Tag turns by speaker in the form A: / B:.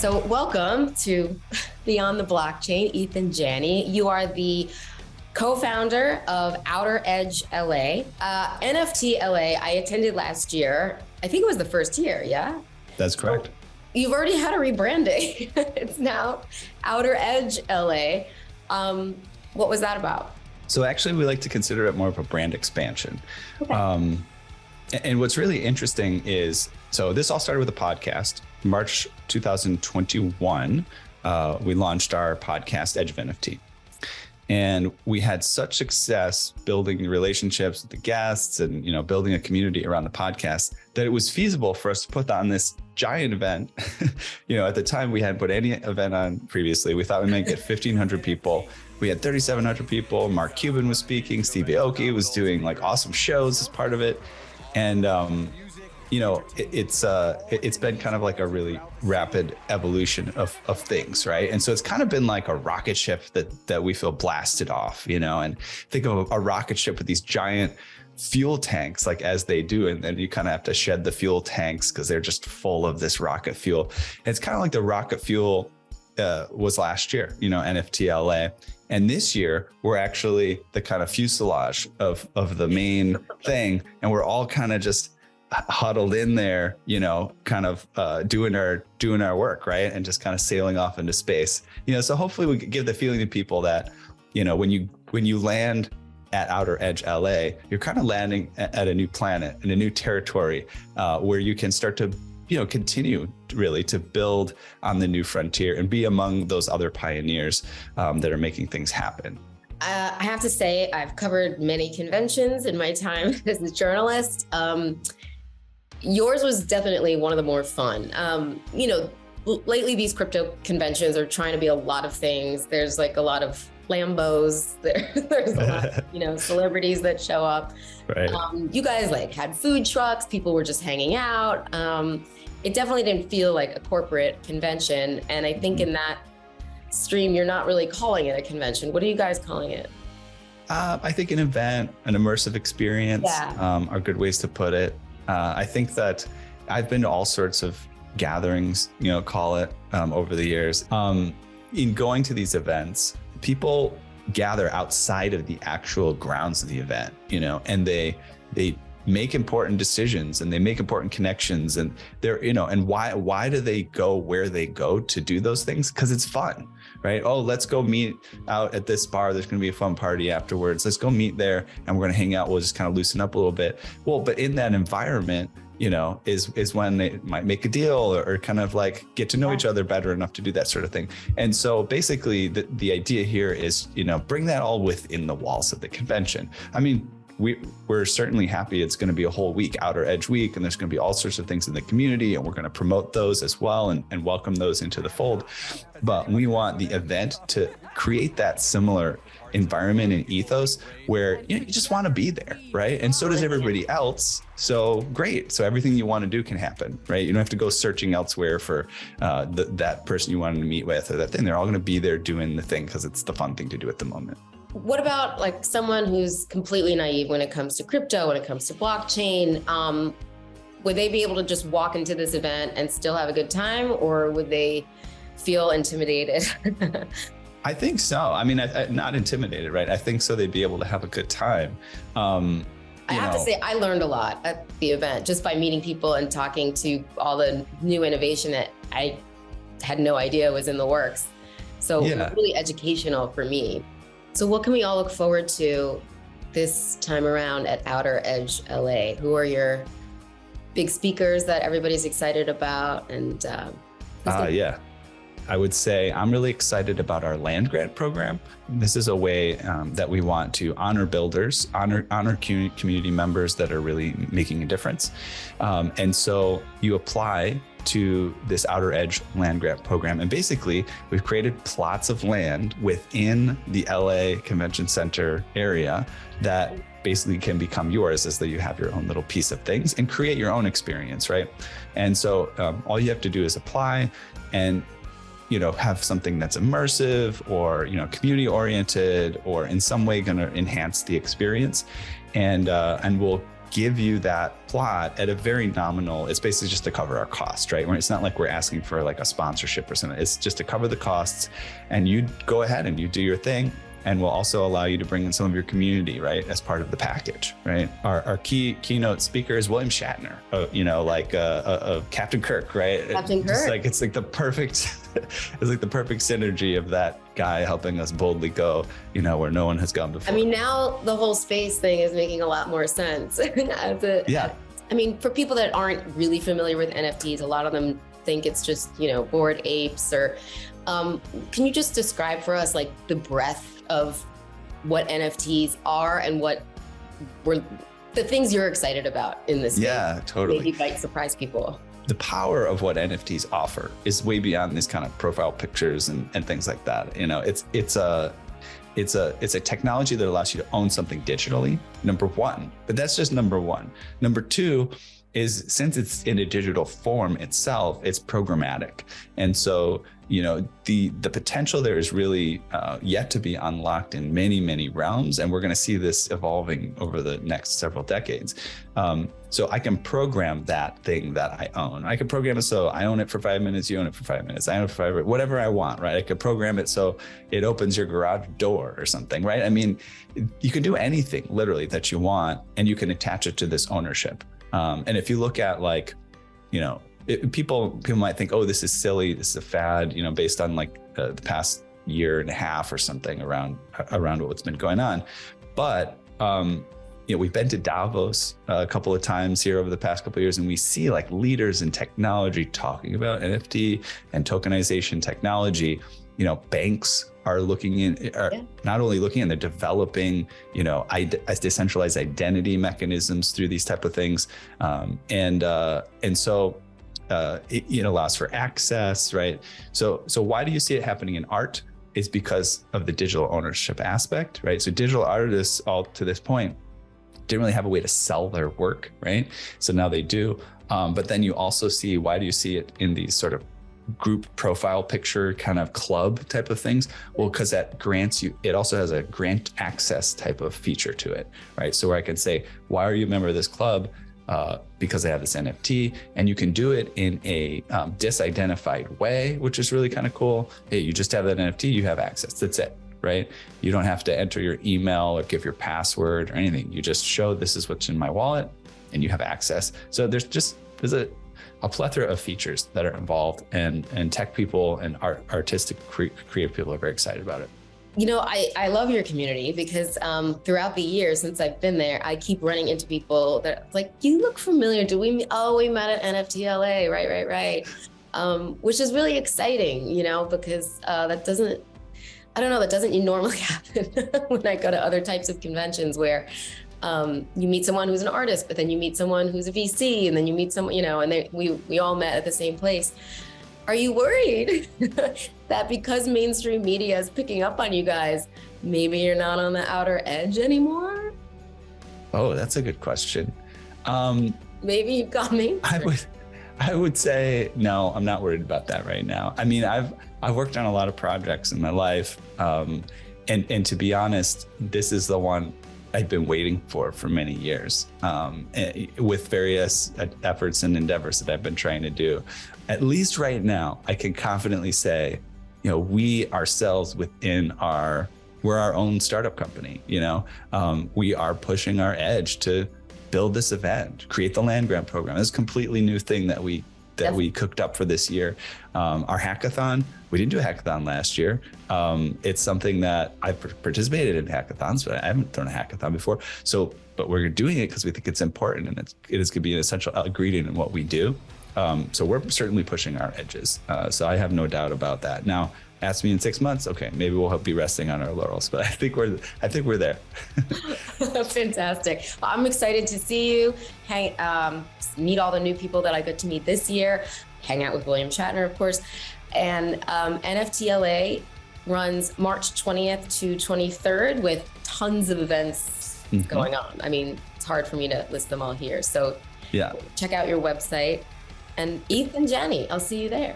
A: So welcome to Beyond the Blockchain, Eathan Janney. You are the co-founder of Outer Edge LA. NFT LA, I attended last year. I think it was the first year, yeah?
B: That's correct.
A: So you've already had a rebranding. It's now Outer Edge LA. What was that about?
B: So actually, we like to consider it more of a brand expansion.
A: Okay.
B: And what's really interesting is, so this all started with a podcast. March 2021, we launched our podcast, Edge of NFT. And we had such success building relationships with the guests and, building a community around the podcast that it was feasible for us to put on this giant event. At the time we hadn't put any event on previously. We thought we might get 1,500 people. We had 3,700 people. Mark Cuban was speaking. Steve Aoki was doing like awesome shows as part of it. And, it's been kind of like a really rapid evolution of things, right? And so it's kind of been like a rocket ship that we feel blasted off, and think of a rocket ship with these giant fuel tanks, like as they do, and then you kind of have to shed the fuel tanks because they're just full of this rocket fuel. And it's kind of like the rocket fuel was last year, NFT LA. And this year, we're actually the kind of fuselage of the main thing. And we're all kind of just huddled in there, kind of doing our work, right? And just kind of sailing off into space. So hopefully we give the feeling to people that, when you land at Outer Edge LA, you're kind of landing at a new planet, in a new territory, where you can start to continue really to build on the new frontier and be among those other pioneers that are making things happen.
A: I have to say, I've covered many conventions in my time as a journalist. Yours was definitely one of the more fun. Lately these crypto conventions are trying to be a lot of things. There's like a lot of Lambos. There's a lot of, celebrities that show up.
B: Right.
A: You guys had food trucks. People were just hanging out. It definitely didn't feel like a corporate convention. And I think in that stream, you're not really calling it a convention. What are you guys calling it?
B: I think an event, an immersive experience, are good ways to put it. I think that I've been to all sorts of gatherings, call it, over the years. In going to these events, people gather outside of the actual grounds of the event, and they make important decisions and they make important connections, and they're, and why do they go where they go to do those things? Because it's fun, right? Oh, let's go meet out at this bar. There's going to be a fun party afterwards. Let's go meet there and we're going to hang out. We'll just kind of loosen up a little bit. Well, but in that environment, is when they might make a deal or kind of like get to know each other better enough to do that sort of thing. And so basically the idea here is, bring that all within the walls of the convention. I mean, we're certainly happy it's going to be a whole week, Outer Edge Week, and there's going to be all sorts of things in the community, and we're going to promote those as well and welcome those into the fold. But we want the event to create that similar environment and ethos where you just want to be there, right? And so does everybody else. So great. So everything you want to do can happen, right? You don't have to go searching elsewhere for that person you wanted to meet with or that thing. They're all going to be there doing the thing because it's the fun thing to do at the moment.
A: What about someone who's completely naive when it comes to crypto, when it comes to blockchain? Would they be able to just walk into this event and still have a good time, or would they feel intimidated?
B: I think so. I mean, not intimidated, right? I think so. They'd be able to have a good time.
A: I have to say, I learned a lot at the event just by meeting people and talking to all the new innovation that I had no idea was in the works. So it was really educational for me. So what can we all look forward to this time around at Outer Edge LA? Who are your big speakers that everybody's excited about? And
B: I would say I'm really excited about our land grant program. This is a way that we want to honor builders, honor community members that are really making a difference. And so you apply to this Outer Edge land grant program. And basically, we've created plots of land within the LA Convention Center area that basically can become yours, as though you have your own little piece of things and create your own experience, right? And so all you have to do is apply and have something that's immersive or community oriented or in some way going to enhance the experience, and we'll give you that plot at a very nominal, it's basically just to cover our cost, right? It's not like we're asking for like a sponsorship or something. It's just to cover the costs, and you go ahead and you do your thing. And we'll also allow you to bring in some of your community, right, as part of the package, right? Our keynote speaker is William Shatner, Captain Kirk, right?
A: Captain Kirk.
B: It's like the perfect, it's like the perfect synergy of that guy helping us boldly go, where no one has gone before.
A: I mean, now the whole space thing is making a lot more sense. I mean, for people that aren't really familiar with NFTs, a lot of them think it's just, Bored Apes or, can you just describe for us like the breadth of what NFTs are and what were the things you're excited about in this space?
B: Yeah, totally.
A: Maybe might surprise people.
B: The power of what NFTs offer is way beyond these kind of profile pictures and things like that. It's a technology that allows you to own something digitally, number one, but that's just number one. Number two is, since it's in a digital form itself, it's programmatic. And so, the potential there is really yet to be unlocked in many, many realms. And we're going to see this evolving over the next several decades. So I can program that thing that I own. I can program it so I own it for 5 minutes, you own it for 5 minutes, I own it for 5 minutes, whatever I want, right? I could program it so it opens your garage door or something, right? I mean, you can do anything literally that you want, and you can attach it to this ownership. And if you look at people might think, oh, this is silly, this is a fad, based on the past year and a half or something around what's been going on. But we've been to Davos a couple of times here over the past couple of years, and we see leaders in technology talking about NFT and tokenization technology. Banks are not only looking in, they're developing, decentralized identity mechanisms through these type of things. And so it allows for access, right? So why do you see it happening in art? Is because of the digital ownership aspect, right? So digital artists, all to this point, didn't really have a way to sell their work, right? So now they do. But then you also see, why do you see it in these sort of group profile picture kind of club type of things? Well, because that grants you, it also has a grant access type of feature to it, right? So where I can say, why are you a member of this club? Because they have this NFT, and you can do it in a disidentified way, which is really kind of cool. Hey, you just have that NFT, you have access, that's it, right? You don't have to enter your email or give your password or anything. You just show, this is what's in my wallet, and you have access. So there's a plethora of features that are involved, and tech people and artistic creative people are very excited about it.
A: I love your community because throughout the years since I've been there, I keep running into people that are like, you look familiar. We met at NFT LA, right. Which is really exciting, because that doesn't normally happen when I go to other types of conventions where you meet someone who's an artist, but then you meet someone who's a VC, and then you meet someone, and we all met at the same place. Are you worried that because mainstream media is picking up on you guys, maybe you're not on the outer edge anymore?
B: Oh, that's a good question.
A: Maybe you've got me.
B: I would say, no, I'm not worried about that right now. I mean, I've worked on a lot of projects in my life. And to be honest, this is the one I've been waiting for many years, with various efforts and endeavors that I've been trying to do. At least right now, I can confidently say, we ourselves we're our own startup company. We are pushing our edge to build this event, create the land grant program. It's a completely new thing that we cooked up for this year. Our hackathon, we didn't do a hackathon last year. It's something that I've participated in hackathons, but I haven't done a hackathon before. But we're doing it because we think it's important, and it is going to be an essential ingredient in what we do. So we're certainly pushing our edges. So I have no doubt about that. Now, ask me in 6 months, okay, maybe we'll be resting on our laurels, but I think we're there.
A: Fantastic. Well, I'm excited to see you meet all the new people that I got to meet this year, hang out with William Shatner, of course. And NFTLA runs March 20th to 23rd with tons of events going on. I mean, it's hard for me to list them all here. So check out your website. And Eathan Janney, I'll see you there.